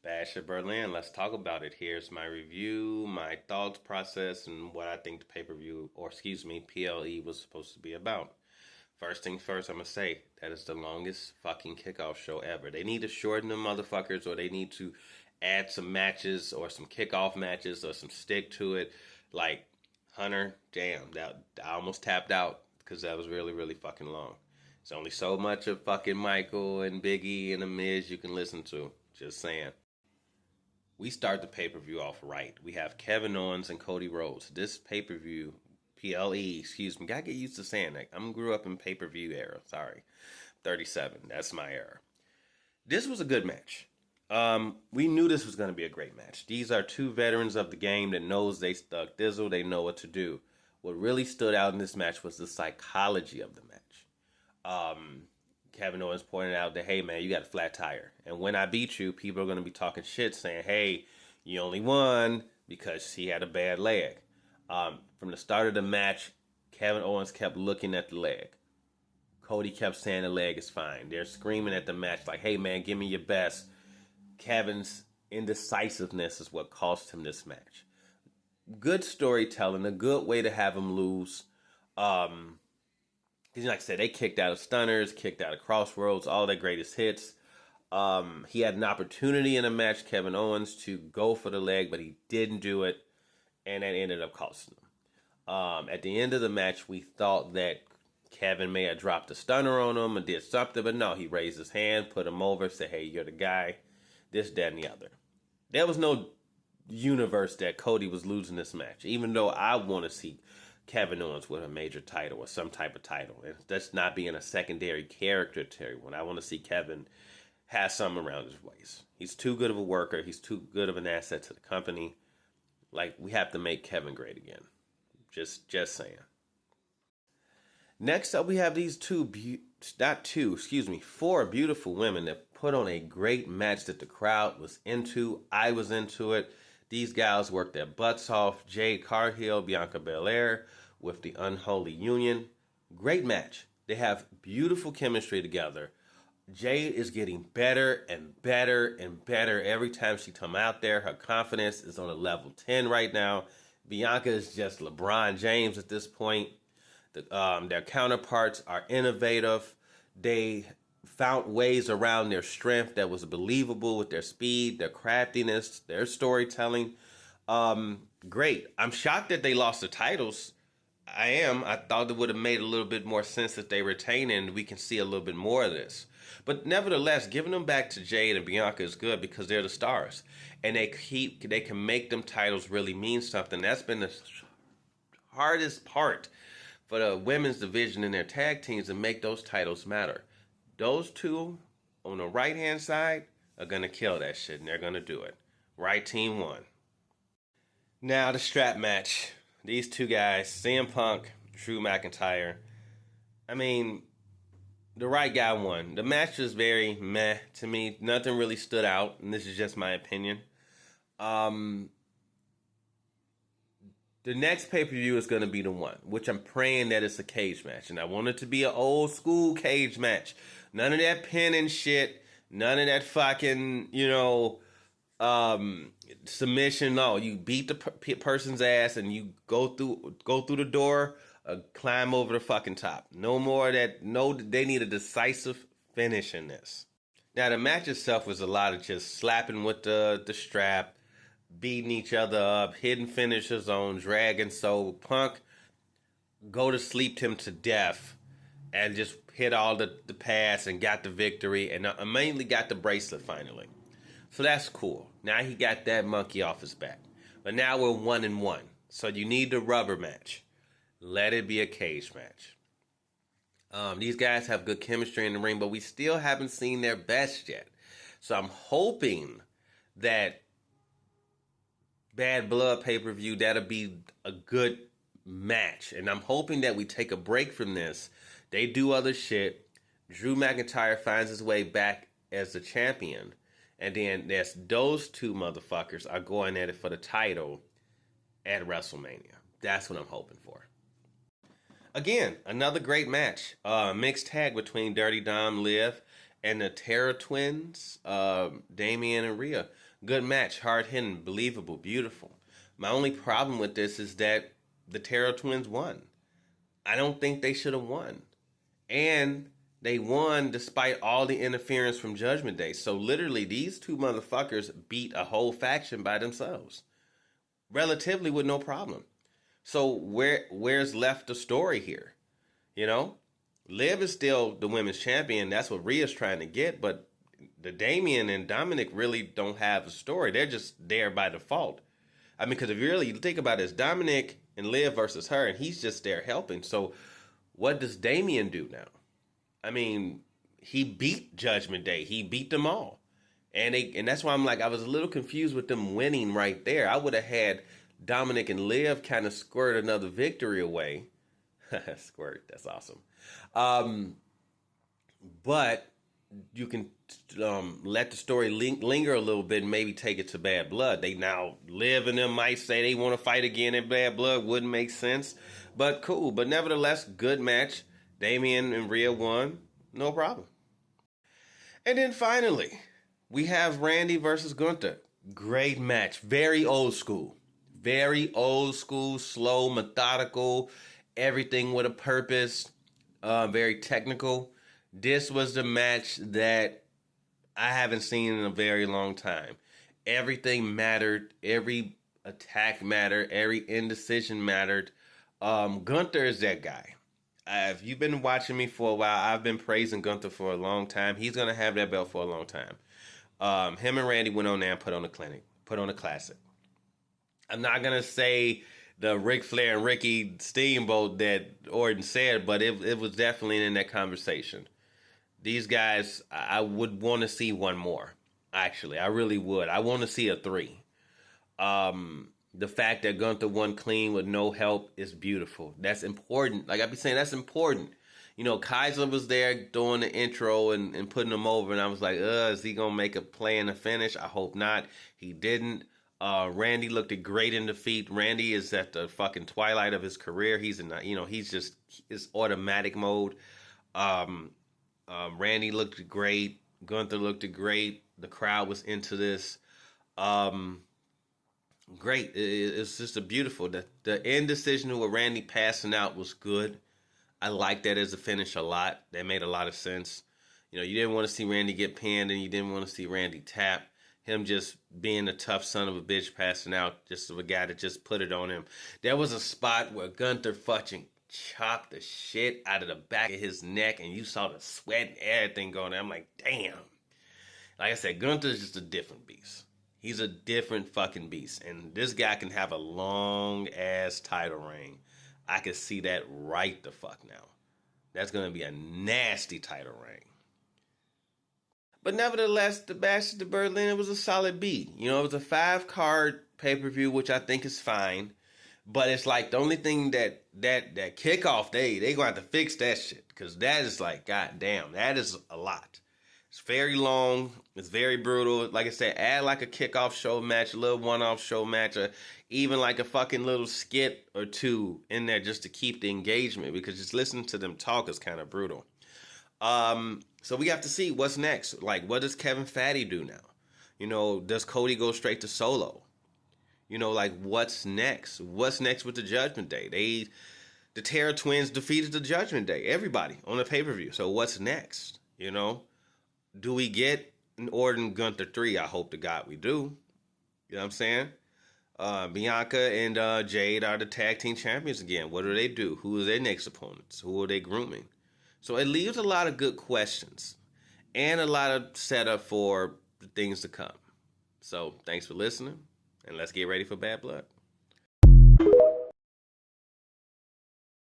Bash at Berlin. Let's talk about it. Here's my review, my thoughts process, and what I think the pay-per-view, or excuse me, PLE was supposed to be about. First thing first, I'm going to say that is the longest fucking kickoff show ever. They need to shorten them motherfuckers, or they need to add some matches or some kickoff matches or some stick to it. Like, Hunter, damn, that I almost tapped out because that was really, really fucking long. There's only so much of fucking Michael and Biggie and The Miz you can listen to. Just saying. We start the pay-per-view off right. We have Kevin Owens and Cody Rhodes. This pay-per-view, PLE, excuse me, gotta get used to saying that. I grew up in pay-per-view era. Sorry. 37. That's my era. This was a good match. We knew this was going to be a great match. These are two veterans of the game that knows they stuck dizzle. They know what to do. What really stood out in this match was the psychology of the match. Kevin Owens pointed out that, hey, man, you got a flat tire. And when I beat you, people are going to be talking shit saying, hey, you only won because he had a bad leg. From the start of the match, Kevin Owens kept looking at the leg. Cody kept saying the leg is fine. They're screaming at the match like, hey, man, give me your best. Kevin's indecisiveness is what cost him this match. Good storytelling, a good way to have him lose. Because like I said, they kicked out of stunners, kicked out of crossroads, all their greatest hits. He had an opportunity in a match, Kevin Owens, to go for the leg, but he didn't do it, and that ended up costing him. At the end of the match, we thought that Kevin may have dropped a stunner on him and did something, but no, he raised his hand, put him over, said, hey, you're the guy, this, that, and the other. There was no universe that Cody was losing this match, even though I want to see Kevin Owens with a major title or some type of title. And that's not being a secondary character to everyone. I want to see Kevin have something around his waist. He's too good of a worker. He's too good of an asset to the company. Like, we have to make Kevin great again. Just saying. Next up, we have these four beautiful women that put on a great match that the crowd was into. I was into it. These gals worked their butts off. Jade Cargill, Bianca Belair with the Unholy Union. Great match. They have beautiful chemistry together. Jade is getting better and better and better every time she come out there. Her confidence is on a level 10 right now. Bianca is just LeBron James at this point. Their counterparts are innovative. They found ways around their strength that was believable with their speed, their craftiness, their storytelling. Great. I'm shocked that they lost the titles. I am. I thought it would have made a little bit more sense if they retain it and we can see a little bit more of this. But nevertheless, giving them back to Jade and Bianca is good because they're the stars. And they can make them titles really mean something. That's been the hardest part for the women's division in their tag teams to make those titles matter. Those two on the right-hand side are going to kill that shit, and they're going to do it. Right team won. Now, the strap match. These two guys, CM Punk, Drew McIntyre. I mean, the right guy won. The match was very meh to me. Nothing really stood out, and this is just my opinion. The next pay-per-view is going to be the one, which I'm praying that it's a cage match. And I want it to be an old school cage match. None of that pinning shit. None of that fucking, submission. No, you beat the person's ass and you go through the door, climb over the fucking top. No more of that. No, they need a decisive finish in this. Now, the match itself was a lot of just slapping with the strap, beating each other up, hidden finishers on Dragon. So Punk go to sleep him to death and just hit all the pass and got the victory and mainly got the bracelet finally. So that's cool. Now he got that monkey off his back. But now we're 1-1. So you need the rubber match. Let it be a cage match. These guys have good chemistry in the ring, but we still haven't seen their best yet. So I'm hoping that Bad Blood pay-per-view, that'll be a good match. And I'm hoping that we take a break from this. They do other shit. Drew McIntyre finds his way back as the champion. And then there's those two motherfuckers are going at it for the title at WrestleMania. That's what I'm hoping for. Again, another great match. Mixed tag between Dirty Dom, Liv, and the Terror Twins, Damian and Rhea. Good match, hard hitting, believable, beautiful. My only problem with this is that the Terror Twins won. I don't think they should have won. And they won despite all the interference from Judgment Day. So literally, these two motherfuckers beat a whole faction by themselves, relatively with no problem. So where's left the story here? You know, Liv is still the women's champion. That's what Rhea's trying to get. But the Damian and Dominik really don't have a story. They're just there by default. I mean, because if you really think about it, it's Dominik and Liv versus her, and he's just there helping. So what does Damian do now? I mean, he beat Judgment Day. He beat them all. And that's why I'm like, I was a little confused with them winning right there. I would have had Dominik and Liv kind of squirt another victory away. Squirt, that's awesome. But you can let the story linger a little bit and maybe take it to Bad Blood. They now Liv and them might say they want to fight again in Bad Blood. Wouldn't make sense. But cool. But nevertheless, good match. Damian and Rhea won. No problem. And then finally, we have Randy versus Gunther. Great match. Very old school. Very old school, slow, methodical, everything with a purpose, very technical. This was the match that I haven't seen in a very long time. Everything mattered. Every attack mattered. Every indecision mattered. Gunther is that guy. If you've been watching me for a while, I've been praising Gunther for a long time. He's going to have that belt for a long time. Him and Randy went on there and put on a classic. I'm not going to say the Ric Flair and Ricky Steamboat that Orton said, but it was definitely in that conversation. These guys, I would want to see one more. Actually, I really would. I want to see a 3. The fact that Gunther won clean with no help is beautiful. That's important. Like I be saying, that's important. You know, Kaiser was there doing the intro and putting them over, and I was like, is he going to make a play in the finish? I hope not. He didn't. Randy looked great in defeat. Randy is at the fucking twilight of his career. He's it's automatic mode. Randy looked great. Gunther looked great. The crowd was into this. Great. It's just a beautiful. The end decision with Randy passing out was good. I like that as a finish a lot. That made a lot of sense. You know, you didn't want to see Randy get pinned, and you didn't want to see Randy tap. Him just being a tough son of a bitch passing out, just of a guy that just put it on him. There was a spot where Gunther fucking chopped the shit out of the back of his neck, and you saw the sweat and everything going there. I'm like, damn. Like I said, Gunther's just a different beast. He's a different fucking beast. And this guy can have a long-ass title reign. I can see that right the fuck now. That's going to be a nasty title reign. But nevertheless, the Bash at Berlin, it was a solid B. You know, it was a 5-card pay-per-view, which I think is fine. But it's like the only thing that kickoff day, they going to have to fix that shit. Because that is like, goddamn, that is a lot. It's very long. It's very brutal. Like I said, add like a kickoff show match, a little one-off show match, or even like a fucking little skit or two in there just to keep the engagement. Because just listening to them talk is kind of brutal. So we have to see what's next. Like, what does Kevin Fatty do now? You know, does Cody go straight to solo? You know, like, what's next? What's next with the Judgment Day? The Terror Twins defeated the Judgment Day. Everybody on the pay-per-view. So what's next? You know? Do we get an Orton Gunther 3? I hope to God we do. You know what I'm saying? Bianca and Jade are the tag team champions again. What do they do? Who are their next opponents? Who are they grooming? So it leaves a lot of good questions and a lot of setup for the things to come. So thanks for listening, and let's get ready for Bad Blood.